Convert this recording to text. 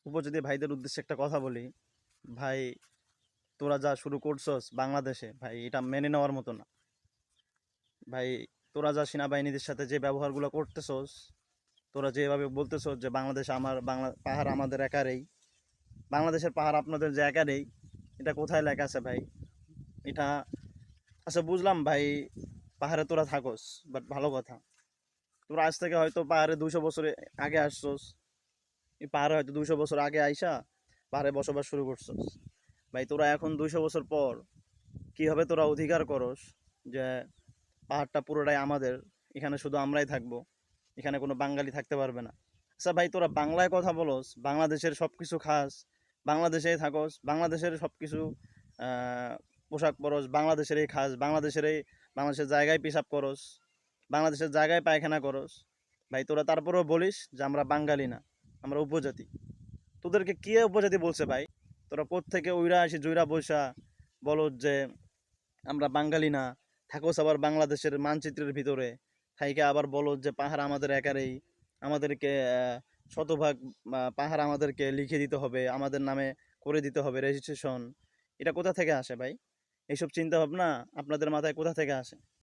উপজাতি ভাইদের উদ্দেশ্যে একটা কথা বলি। ভাই, তোরা যা শুরু করছস বাংলাদেশে, ভাই এটা মেনে নেওয়ার মতো না। ভাই, তোরা যা সেনাবাহিনীদের সাথে যে ব্যবহারগুলো করতেছস, তোরা যেভাবে বলতেছস যে বাংলাদেশ আমার, বাংলা পাহাড় আমাদের একারই, বাংলাদেশের পাহাড় আপনাদের যে একারই, এটা কোথায় লেখা আছে ভাই? এটা আচ্ছা বুঝলাম ভাই, পাহাড়ে তোরা থাকস, বাট ভালো কথা, তোরা আজ থেকে হয়তো পাহাড়ে 200 বছর আগে আসছস। এই পাহাড়ে হয়তো 200 বছর আগে আইসা পাহাড়ে বসবাস শুরু করছস। ভাই, তোরা এখন 200 বছর পর কিভাবে তোরা অধিকার করস যে পাহাড়টা পুরোটাই আমাদের, এখানে শুধু আমরাই থাকবো, এখানে কোনো বাঙালি থাকতে পারবে না? আচ্ছা ভাই, তোরা বাংলায় কথা বলস, বাংলাদেশের সব কিছু খাস, বাংলাদেশেই থাকস, বাংলাদেশের সব কিছু পোশাক পরস, বাংলাদেশেরই খাস, বাংলাদেশের জায়গায় পেশাব করস, বাংলাদেশের জায়গায় পায়খানা করস। ভাই, তোরা তারপরেও বলিস যে আমরা বাঙালি না, আমরা উপজাতি। তোদেরকে কে উপজাতি বলছে ভাই? তোরা কোত্থেকে উইরা আসি জুইরা বৈশা বলো যে আমরা বাঙালি না, থাকোস আবার বাংলাদেশের মানচিত্রের ভিতরে, থাইকে আবার বলো যে পাহাড় আমাদের একারেই, আমাদেরকে শতভাগ পাহাড় আমাদেরকে লিখে দিতে হবে, আমাদের নামে করে দিতে হবে রেজিস্ট্রেশন। এটা কোথা থেকে আসে ভাই? এইসব চিন্তা ভাবনা আপনাদের মাথায় কোথা থেকে আসে?